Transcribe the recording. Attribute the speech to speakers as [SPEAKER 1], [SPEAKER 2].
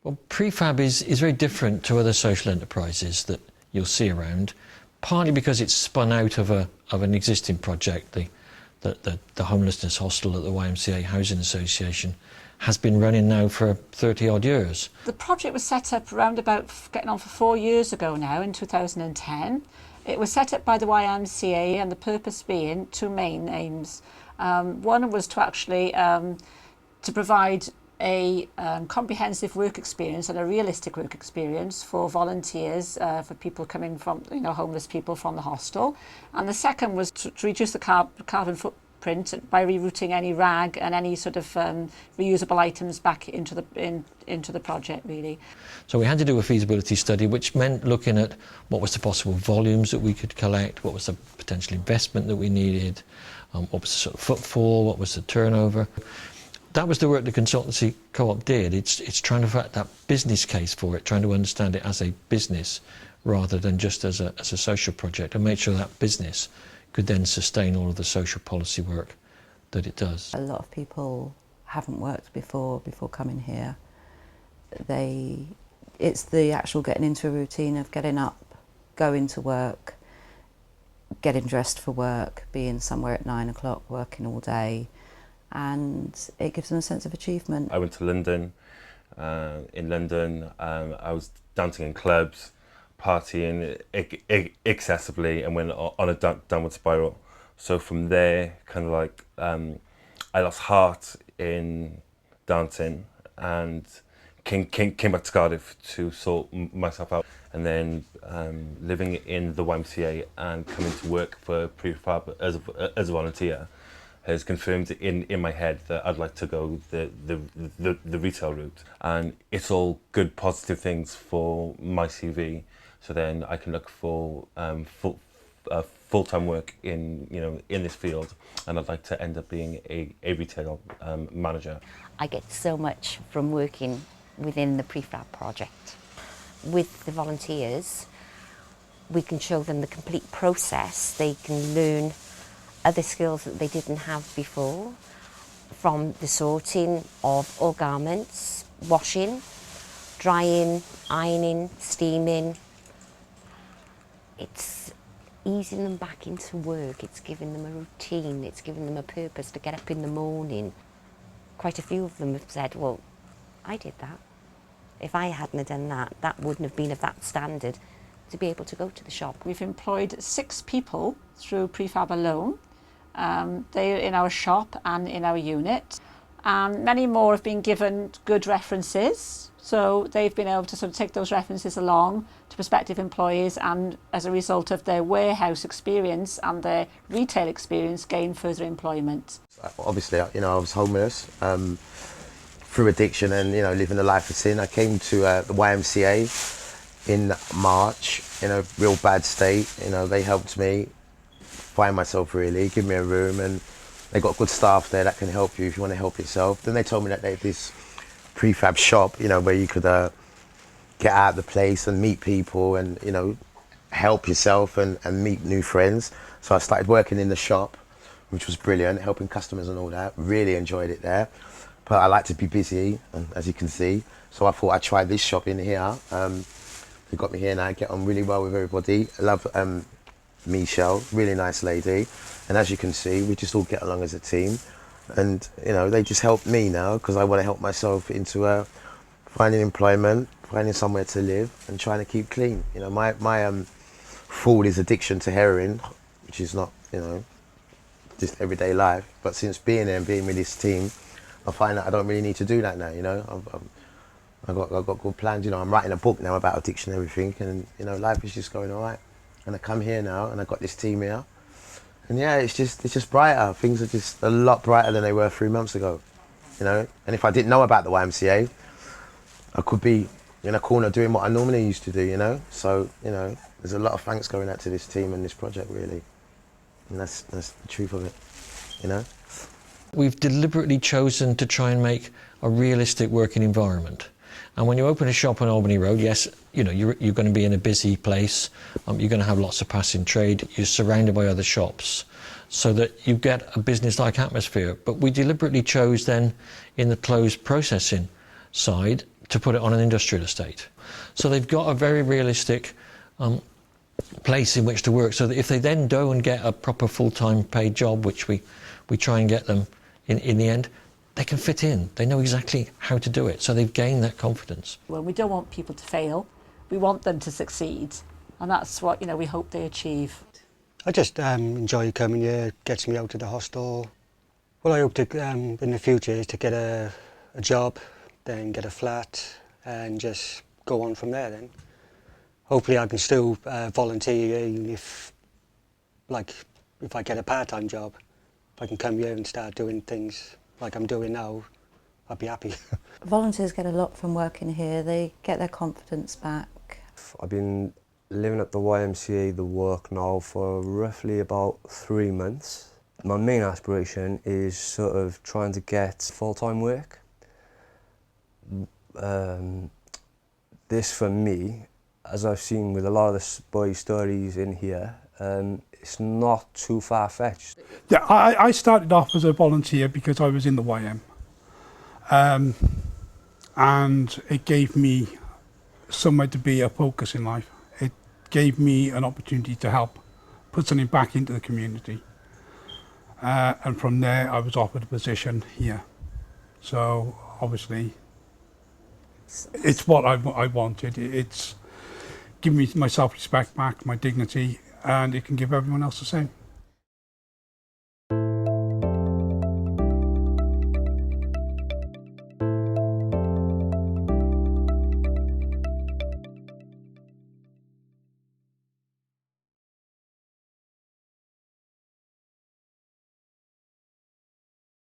[SPEAKER 1] Well, prefab is very different to other social enterprises that you'll see around, partly because it's spun out of an existing project. The homelessness hostel at the YMCA Housing Association has been running now for 30 odd years.
[SPEAKER 2] The project was set up around about getting on for 4 years ago now, in 2010. It was set up by the YMCA, and the purpose being two main aims. One was to actually to provide a comprehensive work experience and a realistic work experience for volunteers, for people coming from, homeless people from the hostel. And the second was to reduce the carbon footprint by rerouting any rag and any sort of reusable items back into the project, really.
[SPEAKER 1] So we had to do a feasibility study, which meant looking at what was the possible volumes that we could collect, what was the potential investment that we needed, what was the sort of footfall, what was the turnover. That was the work the consultancy co-op did. It's trying to find that business case for it, trying to understand it as a business rather than just as a social project, and make sure that business could then sustain all of the social policy work that it does.
[SPEAKER 3] A lot of people haven't worked before coming here. It's the actual getting into a routine of getting up, going to work, getting dressed for work, being somewhere at 9 o'clock, working all day, and it gives them a sense of achievement.
[SPEAKER 4] I went to London. In London, I was dancing in clubs, partying excessively, and went on a downward spiral. So from there, kind of like, I lost heart in dancing and came back to Cardiff to sort myself out. And then living in the YMCA and coming to work for prefab as a volunteer has confirmed in my head that I'd like to go the retail route. And it's all good, positive things for my CV. So then I can look for full-time work in this field, and I'd like to end up being a retail manager.
[SPEAKER 5] I get so much from working within the prefab project. With the volunteers, we can show them the complete process. They can learn other skills that they didn't have before, from the sorting of all garments, washing, drying, ironing, steaming. It's easing them back into work, it's giving them a routine, it's giving them a purpose to get up in the morning. Quite a few of them have said, well, I did that. If I hadn't done that, that wouldn't have been of that standard to be able to go to the shop.
[SPEAKER 2] We've employed 6 people through prefab alone. They're in our shop and in our unit. And many more have been given good references. So they've been able to sort of take those references along to prospective employees, and as a result of their warehouse experience and their retail experience, gain further employment.
[SPEAKER 6] Obviously, I was homeless through addiction and, living a life of sin. I came to the YMCA in March in a real bad state. They helped me find myself, really, give me a room, and they got good staff there that can help you if you want to help yourself. Then they told me that they had this prefab shop, where you could get out of the place and meet people and, help yourself and meet new friends. So I started working in the shop, which was brilliant, helping customers and all that. Really enjoyed it there. But I like to be busy, as you can see. So I thought I'd try this shop in here. They got me here now. I get on really well with everybody. I love Michelle, really nice lady. And as you can see, we just all get along as a team. And, they just helped me now because I want to help myself into finding employment, finding somewhere to live and trying to keep clean. My fall is addiction to heroin, which is not, just everyday life. But since being there and being with this team, I find that I don't really need to do that now, I've got good plans, I'm writing a book now about addiction and everything, and, life is just going all right. And I come here now and I've got this team here. And yeah, it's just brighter. Things are just a lot brighter than they were 3 months ago, And if I didn't know about the YMCA, I could be in a corner doing what I normally used to do, So, there's a lot of thanks going out to this team and this project, really. And that's the truth of it,
[SPEAKER 1] We've deliberately chosen to try and make a realistic working environment. And when you open a shop on Albany Road, yes, you're going to be in a busy place. You're going to have lots of passing trade. You're surrounded by other shops, so that you get a business-like atmosphere. But we deliberately chose then, in the closed processing side, to put it on an industrial estate. So they've got a very realistic place in which to work, so that if they then go and get a proper full-time paid job, which we try and get them in the end, they can fit in. They know exactly how to do it, so they've gained that confidence.
[SPEAKER 2] Well, we don't want people to fail. We want them to succeed, and that's what, you know, we hope they achieve.
[SPEAKER 7] I just enjoy coming here, gets me out of the hostel. What I hope to in the future is to get a job, then get a flat, and just go on from there then. Hopefully I can still volunteer even if I get a part-time job. If I can come here and start doing things like I'm doing now, I'd be happy.
[SPEAKER 3] Volunteers get a lot from working here. They get their confidence back.
[SPEAKER 8] I've been living at the YMCA, the work now, for roughly about 3 months. My main aspiration is sort of trying to get full-time work. This for me, as I've seen with a lot of the boys' stories in here, it's not too far-fetched.
[SPEAKER 9] Yeah, I started off as a volunteer because I was in the YM. And it gave me somewhere to be a focus in life. It gave me an opportunity to help put something back into the community. And from there I was offered a position here. So obviously it's what I wanted. It's given me my self-respect back, my dignity, and it can give everyone else the same.